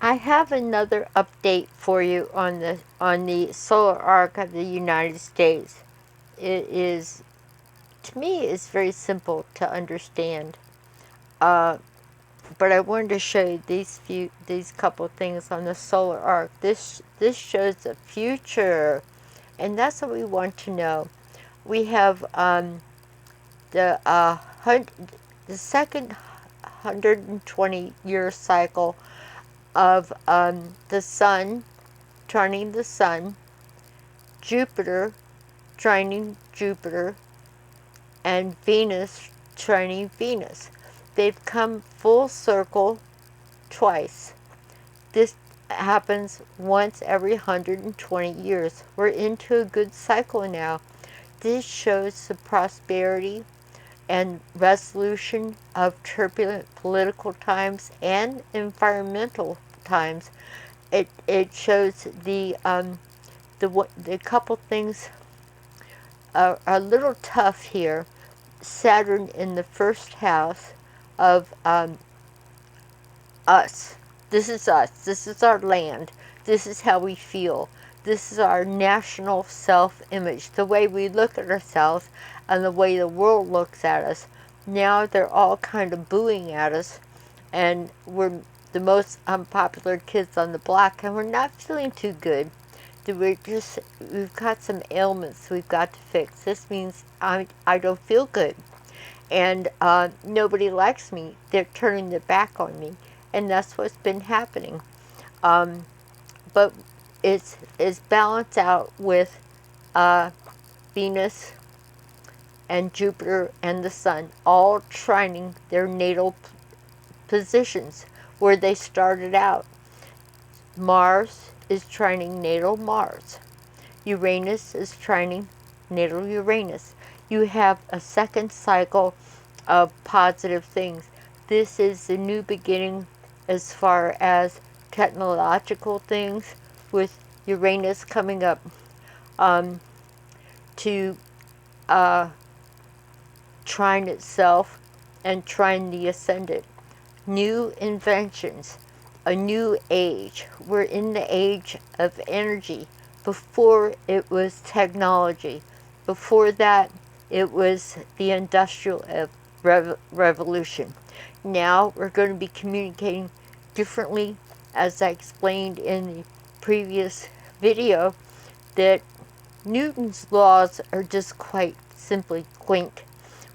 I have another update for you on the solar arc of the United States. It is, to me, it's very simple to understand. But I wanted to show you these couple things on the solar arc. This shows the future, and that's what we want to know. We have the the second 120-year cycle of the sun trining the sun, Jupiter trining Jupiter, and Venus trining Venus. They've come full circle twice. This happens once every 120 years. We're into a good cycle now. This shows the prosperity and resolution of turbulent political times and environmental times. It shows the couple things are a little tough here. Saturn in the first house of us. This is us. This is our land. This is how we feel. This is our national self-image, the way we look at ourselves and the way the world looks at us. Now they're all kind of booing at us, and we're the most unpopular kids on the block, and we're not feeling too good. We've got some ailments we've got to fix. This means I don't feel good, and nobody likes me. They're turning their back on me, and that's what's been happening. But it's balanced out with Venus and Jupiter and the Sun all trining their natal positions where they started out. Mars is trining natal Mars. Uranus is trining natal Uranus. You have a second cycle of positive things. This is the new beginning as far as technological things, with Uranus coming up to trine itself and trine the ascendant. New inventions, a new age. We're in the age of energy. Before it was technology. Before that, it was the industrial revolution. Now we're going to be communicating differently, as I explained in the previous video, that Newton's laws are just quite simply quaint.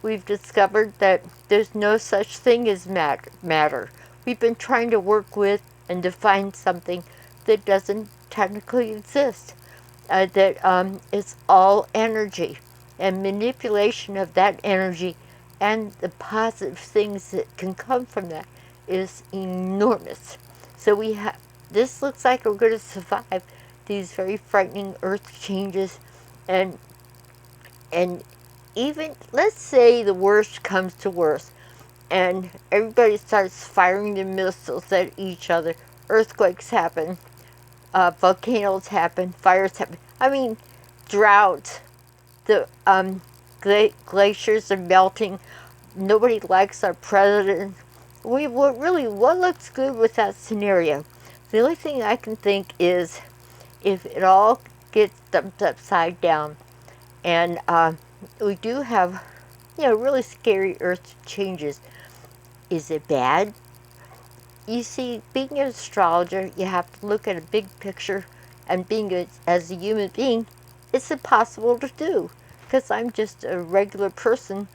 We've discovered that there's no such thing as matter. We've been trying to work with and define something that doesn't technically exist. That it's all energy, and manipulation of that energy and the positive things that can come from that is enormous. So this looks like we're going to survive these very frightening earth changes, and even, let's say the worst comes to worst and everybody starts firing their missiles at each other. Earthquakes happen, volcanoes happen, fires happen. I mean, droughts. The glaciers are melting. Nobody likes our president. What looks good with that scenario? The only thing I can think is if it all gets dumped upside down, and we do have, really scary earth changes. Is it bad? You see, being an astrologer, you have to look at a big picture, and as a human being, it's impossible to do, because I'm just a regular person,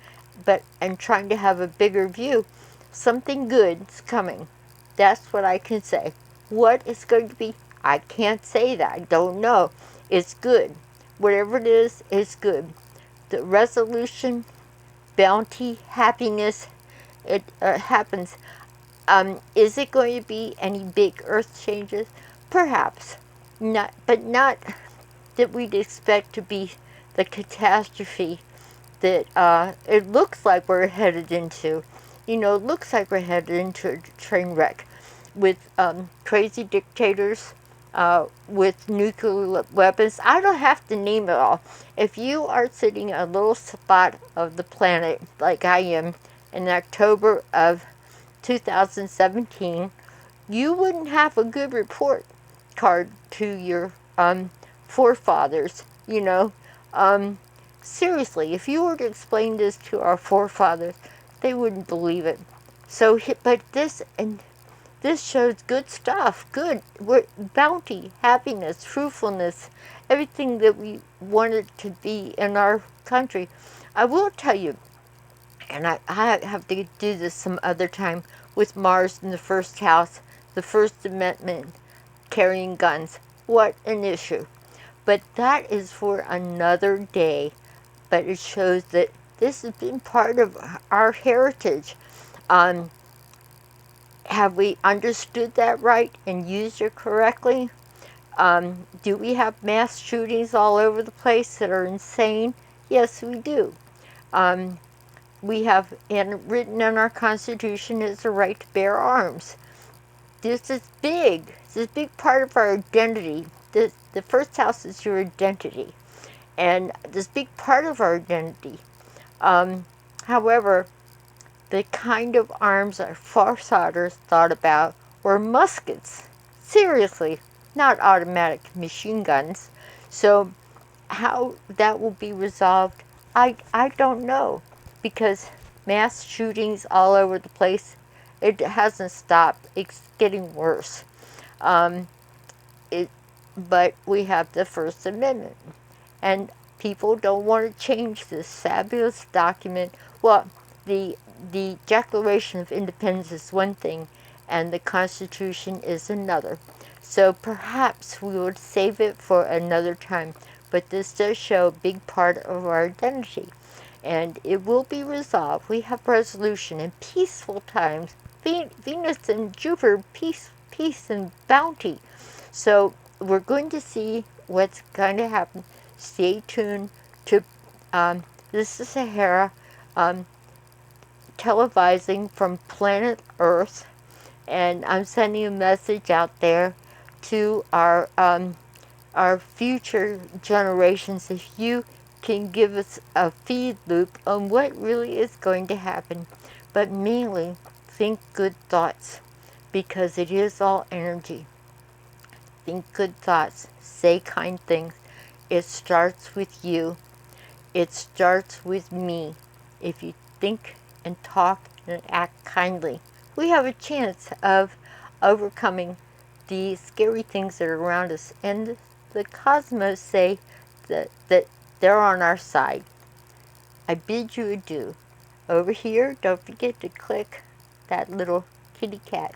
and trying to have a bigger view. Something good's coming. That's what I can say. What it's going to be, I can't say that. I don't know. It's good. Whatever it is, it's good. The resolution, bounty, happiness, it happens. Is it going to be any big earth changes? Perhaps. Not that we'd expect to be the catastrophe that it looks like we're headed into. It looks like we're headed into a train wreck with crazy dictators, with nuclear weapons. I don't have to name it all. If you are sitting in a little spot of the planet like I am in October of 2017, you wouldn't have a good report card to your forefathers, you know. Seriously, if you were to explain this to our forefathers, they wouldn't believe it. So, but this shows good stuff, good bounty, happiness, fruitfulness, everything that we wanted to be in our country. I will tell you, and I have to do this some other time with Mars in the first house, the First Amendment, carrying guns. What an issue. But that is for another day. But it shows that this has been part of our heritage. Um, have we understood that right and used it correctly? Do we have mass shootings all over the place that are insane? Yes, we do. Um, we have written in our Constitution is the right to bear arms. This is big. This is a big part of our identity. The first house is your identity. And this big part of our identity. However, the kind of arms our forefathers thought about were muskets. Seriously, not automatic machine guns. So how that will be resolved, I don't know. Because mass shootings all over the place, it hasn't stopped. It's getting worse. Um, but we have the First Amendment. And people don't want to change this fabulous document. Well, the Declaration of Independence is one thing, and the Constitution is another. So perhaps we would save it for another time. But this does show a big part of our identity. And it will be resolved. We have resolution in peaceful times. Venus and Jupiter, peace and bounty. So we're going to see what's going to happen. Stay tuned to this is Sahara televising from planet Earth, and I'm sending a message out there to our future generations. If you can give us a feed loop on what really is going to happen, but mainly think good thoughts, because it is all energy. Think good thoughts, say kind things. It starts with you. It starts with me. If you think and talk and act kindly, we have a chance of overcoming the scary things that are around us. And the cosmos say that they're on our side. I bid you adieu. Over here, don't forget to click that little kitty cat.